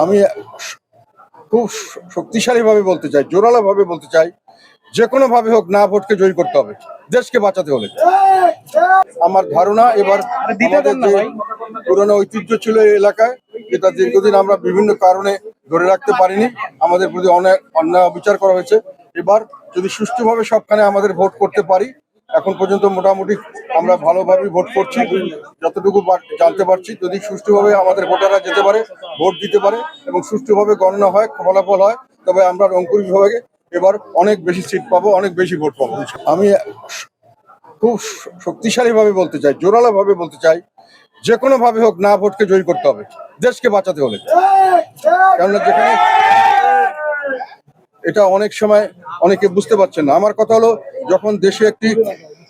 আমি খুব শক্তিশালীভাবে বলতে চাই, জোরালোভাবে বলতে চাই, যে কোনো ভাবে হোক না ভোটকে জয়ী করতে হবে দেশকে বাঁচাতে হলে। আমার ধারণা এবার আমাদের যে পুরনো ঐতিহ্য ছিল এই এলাকায়, যেটা দীর্ঘদিন আমরা বিভিন্ন কারণে ধরে রাখতে পারিনি, আমাদের প্রতি অনেক অন্যায় বিচার করা হয়েছে। এবার যদি সুষ্ঠুভাবে সবখানে আমাদের ভোট করতে পারি, এখন পর্যন্ত মোটামুটি আমরা ভালোভাবেই ভোট করছি, যতটুকু জানতে পারছি। যদি সুষ্ঠুভাবে আমাদের ভোটাররা যেতে পারে, ভোট দিতে পারে এবং সুষ্ঠুভাবে গণনা হয়, ফলাফল হয়, তবে আমরা রংপুর বিভাগে এবার অনেক বেশি সিট পাবো, অনেক বেশি ভোট পাবো। আমি খুব শক্তিশালীভাবে বলতে চাই, জোরালোভাবে বলতে চাই, যে কোনো ভাবে হোক না ভোটকে জয়ী করতে হবে দেশকে বাঁচাতে হলে। কেননা যেখানে এটা অনেক সময় অনেকে বুঝতে পারছেন না। আমার কথা হলো, যখন দেশে একটি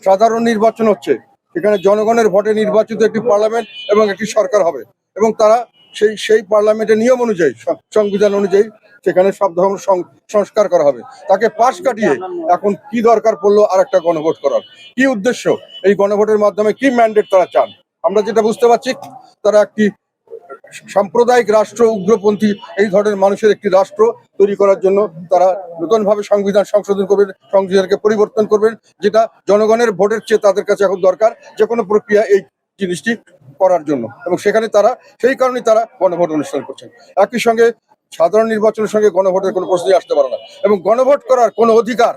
সাধারণ নির্বাচন হচ্ছে, সেখানে জনগণের ভোটে নির্বাচিত একটি পার্লামেন্ট এবং একটি সরকার হবে, এবং তারা সেই পার্লামেন্টের নিয়ম অনুযায়ী, সংবিধান অনুযায়ী সেখানে সব ধরনের সংস্কার করা হবে। তাকে পাশ কাটিয়ে এখন কি দরকার পড়লো আর একটা গণভোট করার? কি উদ্দেশ্য? এই গণভোটের মাধ্যমে কি ম্যান্ডেট তারা চান? আমরা যেটা বুঝতে পারছি, তারা একটি সাম্প্রদায়িক রাষ্ট্র, উগ্রপন্থী এই ধরনের মানুষের একটি রাষ্ট্র তৈরি করার জন্য তারা নতুনভাবে সংবিধান সংশোধন করবেন, সংবিধানকে পরিবর্তন করবেন, যেটা জনগণের ভোটের চেয়ে তাদের কাছে এখন দরকার যে কোনো প্রক্রিয়া এই জিনিসটি করার জন্য। এবং সেখানে তারা সেই কারণেই তারা গণভোট অনুষ্ঠান করছেন। একই সঙ্গে সাধারণ নির্বাচনের সঙ্গে গণভোটের কোনো প্রশ্নই আসতে পারে না, এবং গণভোট করার কোনো অধিকার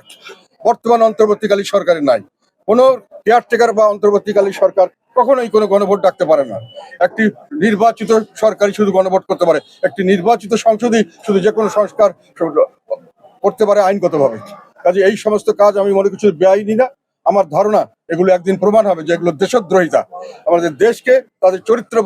বর্তমান অন্তর্বর্তীকালীন সরকারের নাই। কোনো কেয়ারটেকার বা অন্তর্বর্তীকালীন সরকার কখনোই কোনো গণভোট ডাকতে পারে না। একটি নির্বাচিত সরকারই শুধু গণভোট করতে পারে, একটি নির্বাচিত সংসদই শুধু যে কোনো সংস্কার করতে পারে আইনগতভাবে। কাজে এই সমস্ত কাজ আমি মনে করছি বেআইনি না। আমার ধারণা এগুলো একদিন প্রমাণ হবে যে এগুলো দেশদ্রোহিতা। আমাদের দেশকে তাদের চরিত্র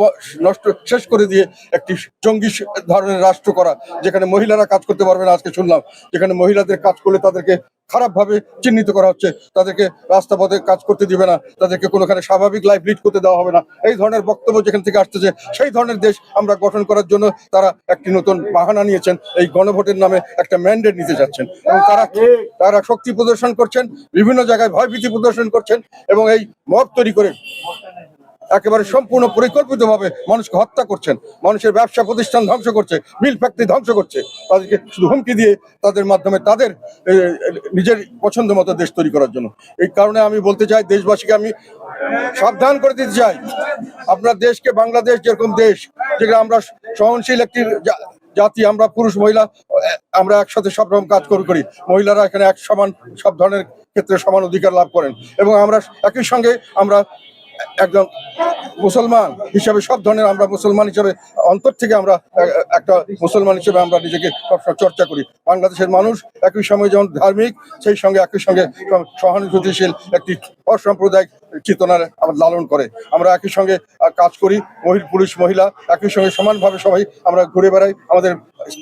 নষ্ট শেষ করে দিয়ে একটি জঙ্গি ধরনের রাষ্ট্র করা, যেখানে মহিলারা কাজ করতে পারবে না। আজকে শুনলাম যেখানে মহিলাদের কাজ করলে তাদেরকে খারাপভাবে চিহ্নিত করা হচ্ছে, তাদেরকে রাস্তা পথে কাজ করতে দিবে না, তাদেরকে কোনোখানে স্বাভাবিক লাইফ লিড করতে দেওয়া হবে না। এই ধরনের বক্তব্য যেখান থেকে আসতেছে, সেই ধরনের দেশ আমরা গঠন করার জন্য তারা একটি নতুন বাহানা নিয়েছেন, এই গণভোটের নামে একটা ম্যান্ডেট নিতে যাচ্ছেন। এবং তারা শক্তি প্রদর্শন করছেন, বিভিন্ন জায়গায় ভয়ভীতি প্রদর্শন করছেন, এবং এই মব তৈরি করে একেবারে সম্পূর্ণ পরিকল্পিতভাবে মানুষকে হত্যা করছেন, মানুষের ব্যবসা প্রতিষ্ঠান ধ্বংস করছে, মিল ফ্যাক্টরি ধ্বংস করছে, তাদেরকে শুধু হুমকি দিয়ে তাদের মাধ্যমে তাদের নিজের পছন্দ মতো দেশ তৈরি করার জন্য। এই কারণে আমি বলতে চাই, দেশবাসীকে আমি সাবধান করে দিতে চাই, আপনার দেশকে, বাংলাদেশ যেরকম দেশ, যেখানে আমরা সহনশীল একটি জাতি, আমরা পুরুষ মহিলা আমরা একসাথে সব রকম কাজ করি, মহিলারা এখানে এক সমান সব ধরনের ক্ষেত্রে সমান অধিকার লাভ করেন, এবং আমরা একই সঙ্গে আমরা একদম মুসলমান হিসাবে সব ধরনের, আমরা মুসলমান হিসাবে অন্তর থেকে আমরা একটা মুসলমান হিসেবে আমরা নিজেকে সবসময় চর্চা করি। বাংলাদেশের মানুষ একই সময় যেমন ধার্মিক, সেই সঙ্গে একই সঙ্গে সহানুভূতিশীল একটি অসাম্প্রদায়িক চেতনার লালন করে। আমরা একই সঙ্গে কাজ করি, পুরুষ মহিলা একই সঙ্গে সমানভাবে সবাই আমরা ঘুরে বেড়াই, আমাদের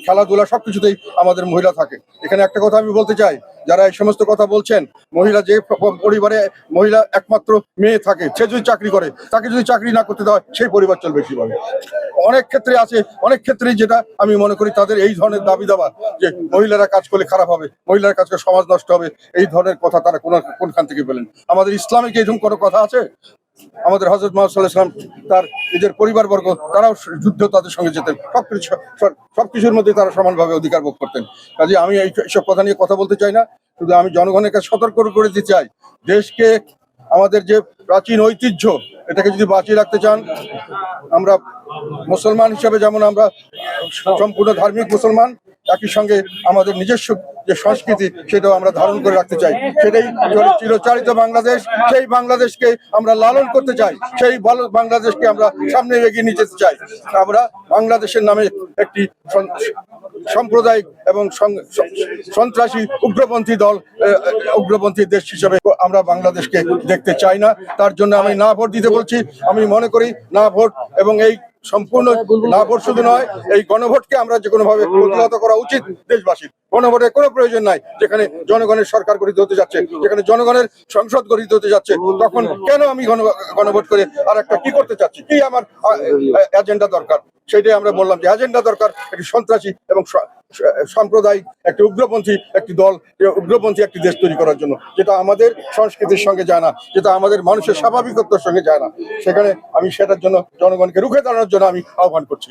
খেলাধুলা সবকিছুতেই আমাদের মহিলা থাকে। এখানে একটা কথা আমি বলতে চাই, যারা এই সমস্ত কথা বলছেন, মহিলা যে পরিবারে মহিলা একমাত্র মেয়ে থাকে, সে যদি চাকরি করে, তাকে যদি চাকরি না করতে দেওয়া হয়, সেই পরিবার চলবে কিভাবে? অনেক ক্ষেত্রে আছে, অনেক ক্ষেত্রেই যেটা আমি মনে করি তাদের এই ধরনের দাবি দাবা, যে মহিলারা কাজ করলে খারাপ হবে, মহিলার কাজ করে সমাজ নষ্ট হবে, এই ধরনের কথা তারা কোনখান থেকে পেলেন? আমাদের ইসলামে কি এরকম কোনো কথা আছে? আমাদের হযরত মুহাম্মদ সাল্লাল্লাহু আলাইহি ওয়াসাল্লাম তার নিজের পরিবারবর্গ, তারাও যুদ্ধ তাদের সঙ্গে যেতেন, সবকিছুর মধ্যে তারা সমানভাবে অধিকার ভোগ করতেন। কাজে আমি এইসব কথা নিয়ে কথা বলতে চাই না, শুধু আমি জনগণের কাছে সতর্ক করে দিতে চাই, দেশকে, আমাদের যে প্রাচীন ঐতিহ্য, এটাকে যদি বাঁচিয়ে রাখতে চান, আমরা মুসলমান হিসাবে যেমন আমরা সম্পূর্ণ ধার্মিক মুসলমান, একই সঙ্গে আমাদের নিজস্ব যে সংস্কৃতি সেটাও আমরা ধারণ করে রাখতে চাই। সেটাই চিরচারিত বাংলাদেশ, সেই বাংলাদেশকে আমরা লালন করতে চাই, সেই বাংলাদেশকে আমরা সামনে এগিয়ে নিয়ে যেতে চাই। আমরা বাংলাদেশের নামে একটি সাম্প্রদায়িক এবং সন্ত্রাসী উগ্রপন্থী দল, উগ্রপন্থী দেশ হিসেবে আমরা বাংলাদেশকে দেখতে চাই না। তার জন্য আমি না ভোট দিতে বলছি। আমি মনে করি না ভোট, এবং এই সম্পূর্ণ না ভোট শুধু নয়, এই গণভোটকে আমরা যে কোনো ভাবে প্রতিহত করা উচিত দেশবাসীর। গণভোটের কোনো প্রয়োজন নাই, যেখানে জনগণের সরকার গঠিত হতে যাচ্ছে, যেখানে জনগণের সংসদ গঠিত হতে যাচ্ছে, তখন কেন আমি গণভোট করে আর একটা কি করতে চাচ্ছি, কি আমার এজেন্ডা দরকার? সেটাই আমরা বললাম যে এজেন্ডা দরকার একটি সন্ত্রাসী এবং সাম্প্রদায়িক একটি উগ্রপন্থী একটি দল, উগ্রপন্থী একটি দেশ তৈরি করার জন্য, যেটা আমাদের সংস্কৃতির সঙ্গে যায় না, যেটা আমাদের মানুষের স্বাভাবিকত্বের সঙ্গে যায় না। সেখানে আমি সেটার জন্য জনগণকে রুখে দাঁড়ানোর জন্য আমি আহ্বান করছি।